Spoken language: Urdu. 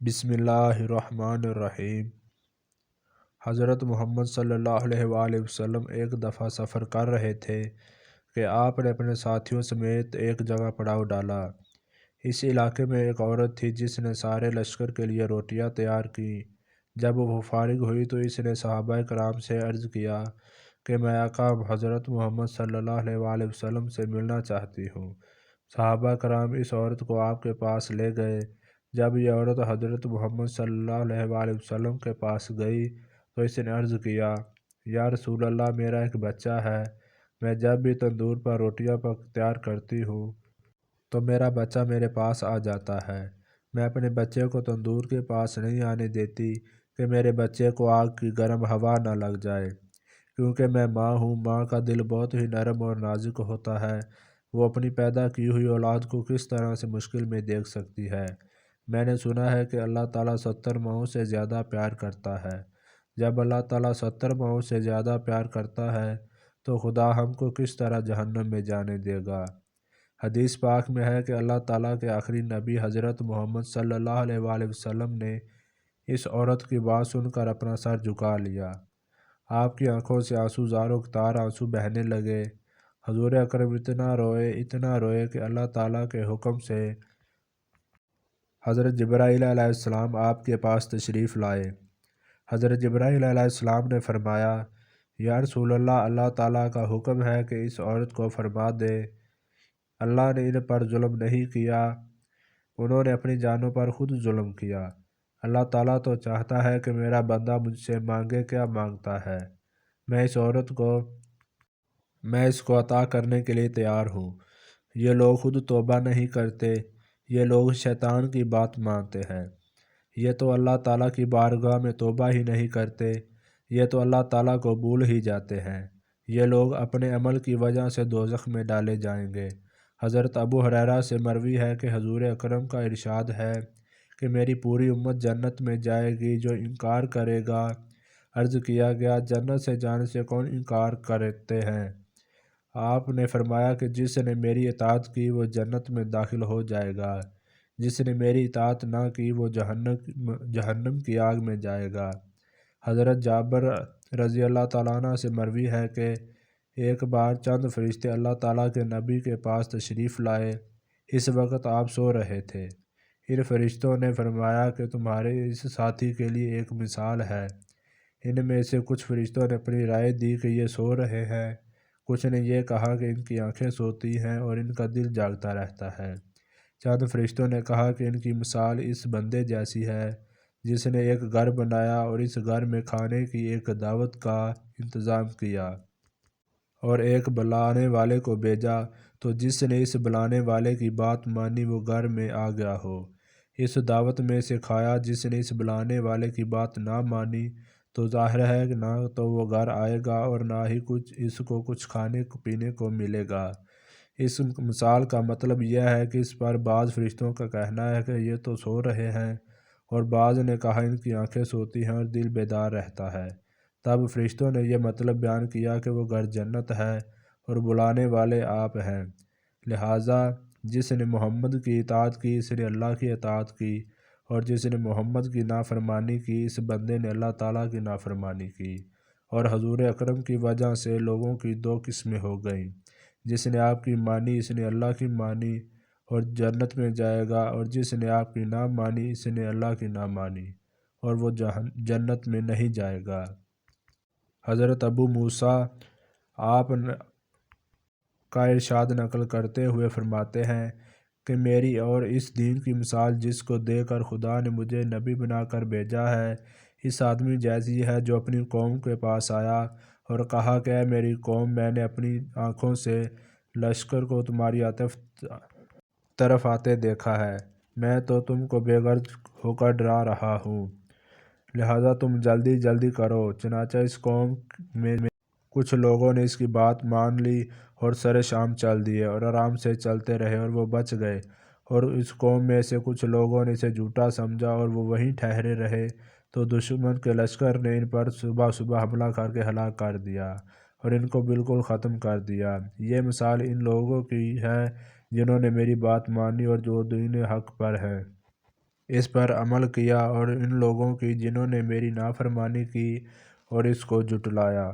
بسم اللہ الرحمن الرحیم۔ حضرت محمد صلی اللہ علیہ وآلہ وسلم ایک دفعہ سفر کر رہے تھے کہ آپ نے اپنے ساتھیوں سمیت ایک جگہ پڑاؤ ڈالا۔ اس علاقے میں ایک عورت تھی جس نے سارے لشکر کے لیے روٹیاں تیار کیں۔ جب وہ فارغ ہوئی تو اس نے صحابہ کرام سے عرض کیا کہ میں آقا حضرت محمد صلی اللہ علیہ وآلہ وسلم سے ملنا چاہتی ہوں۔ صحابہ کرام اس عورت کو آپ کے پاس لے گئے۔ جب یہ عورت حضرت محمد صلی اللہ علیہ وآلہ وسلم کے پاس گئی تو اس نے عرض کیا، یا رسول اللہ، میرا ایک بچہ ہے۔ میں جب بھی تندور پر روٹیاں تیار کرتی ہوں تو میرا بچہ میرے پاس آ جاتا ہے۔ میں اپنے بچے کو تندور کے پاس نہیں آنے دیتی کہ میرے بچے کو آگ کی گرم ہوا نہ لگ جائے، کیونکہ میں ماں ہوں۔ ماں کا دل بہت ہی نرم اور نازک ہوتا ہے۔ وہ اپنی پیدا کی ہوئی اولاد کو کس طرح سے مشکل میں دیکھ سکتی ہے۔ میں نے سنا ہے کہ اللہ تعالیٰ 70 ماؤں سے زیادہ پیار کرتا ہے۔ جب اللہ تعالیٰ 70 ماؤں سے زیادہ پیار کرتا ہے تو خدا ہم کو کس طرح جہنم میں جانے دے گا۔ حدیث پاک میں ہے کہ اللہ تعالیٰ کے آخری نبی حضرت محمد صلی اللہ علیہ وآلہ وسلم نے اس عورت کی بات سن کر اپنا سر جھکا لیا۔ آپ کی آنکھوں سے آنسو زاروں تار آنسو بہنے لگے۔ حضور اکرم اتنا روئے کہ اللہ تعالیٰ کے حکم سے حضرت جبرائیل علیہ السلام آپ کے پاس تشریف لائے۔ حضرت جبرائیل علیہ السلام نے فرمایا، یا رسول اللہ، اللہ تعالیٰ کا حکم ہے کہ اس عورت کو فرما دے اللہ نے ان پر ظلم نہیں کیا، انہوں نے اپنی جانوں پر خود ظلم کیا۔ اللہ تعالیٰ تو چاہتا ہے کہ میرا بندہ مجھ سے مانگے کیا مانگتا ہے، میں اس کو عطا کرنے کے لیے تیار ہوں۔ یہ لوگ خود توبہ نہیں کرتے، یہ لوگ شیطان کی بات مانتے ہیں۔ یہ تو اللہ تعالیٰ کی بارگاہ میں توبہ ہی نہیں کرتے، یہ تو اللہ تعالیٰ کو بھول ہی جاتے ہیں۔ یہ لوگ اپنے عمل کی وجہ سے دوزخ میں ڈالے جائیں گے۔ حضرت ابو ہریرہ سے مروی ہے کہ حضور اکرم کا ارشاد ہے کہ میری پوری امت جنت میں جائے گی، جو انکار کرے گا۔ عرض کیا گیا، جنت سے جانے سے کون انکار کرتے ہیں؟ آپ نے فرمایا کہ جس نے میری اطاعت کی وہ جنت میں داخل ہو جائے گا، جس نے میری اطاعت نہ کی وہ جہنم کی آگ میں جائے گا۔ حضرت جابر رضی اللہ تعالیٰ عنہ سے مروی ہے کہ ایک بار چند فرشتے اللہ تعالیٰ کے نبی کے پاس تشریف لائے۔ اس وقت آپ سو رہے تھے۔ ان فرشتوں نے فرمایا کہ تمہارے اس ساتھی کے لیے ایک مثال ہے۔ ان میں سے کچھ فرشتوں نے اپنی رائے دی کہ یہ سو رہے ہیں، کچھ نے یہ کہا کہ ان کی آنکھیں سوتی ہیں اور ان کا دل جاگتا رہتا ہے۔ چند فرشتوں نے کہا کہ ان کی مثال اس بندے جیسی ہے جس نے ایک گھر بنایا اور اس گھر میں کھانے کی ایک دعوت کا انتظام کیا اور ایک بلانے والے کو بھیجا، تو جس نے اس بلانے والے کی بات مانی وہ گھر میں آ گیا ہو۔ اس دعوت میں سے کھایا، جس نے اس بلانے والے کی بات نہ مانی تو ظاہر ہے کہ نہ تو وہ گھر آئے گا اور نہ ہی اس کو کچھ کھانے پینے کو ملے گا۔ اس مثال کا مطلب یہ ہے کہ اس پر بعض فرشتوں کا کہنا ہے کہ یہ تو سو رہے ہیں، اور بعض نے کہا ان کی آنکھیں سوتی ہیں اور دل بیدار رہتا ہے۔ تب فرشتوں نے یہ مطلب بیان کیا کہ وہ گھر جنت ہے اور بلانے والے آپ ہیں، لہٰذا جس نے محمد کی اطاعت کی اس نے اللہ کی اطاعت کی، اور جس نے محمد کی نافرمانی کی اس بندے نے اللہ تعالیٰ کی نافرمانی کی۔ اور حضور اکرم کی وجہ سے لوگوں کی دو قسمیں ہو گئیں، جس نے آپ کی مانی اس نے اللہ کی مانی اور جنت میں جائے گا، اور جس نے آپ کی نہ مانی اس نے اللہ کی نہ مانی اور وہ جنت میں نہیں جائے گا۔ حضرت ابو موسیٰ آپ کا ارشاد نقل کرتے ہوئے فرماتے ہیں کہ میری اور اس دین کی مثال جس کو دے کر خدا نے مجھے نبی بنا کر بھیجا ہے، اس آدمی جیسی ہے جو اپنی قوم کے پاس آیا اور کہا کہ اے میری قوم، میں نے اپنی آنکھوں سے لشکر کو تمہاری طرف آتے دیکھا ہے، میں تو تم کو بے غرض ہو کر ڈرا رہا ہوں، لہٰذا تم جلدی جلدی کرو۔ چنانچہ اس قوم میں کچھ لوگوں نے اس کی بات مان لی اور سر شام چل دیے اور آرام سے چلتے رہے اور وہ بچ گئے، اور اس قوم میں سے کچھ لوگوں نے اسے جھوٹا سمجھا اور وہ وہیں ٹھہرے رہے، تو دشمن کے لشکر نے ان پر صبح صبح حملہ کر کے ہلاک کر دیا اور ان کو بالکل ختم کر دیا۔ یہ مثال ان لوگوں کی ہے جنہوں نے میری بات مانی اور جو دین حق پر ہیں۔ اس پر عمل کیا، اور ان لوگوں کی جنہوں نے میری نافرمانی کی اور اس کو جھٹلایا۔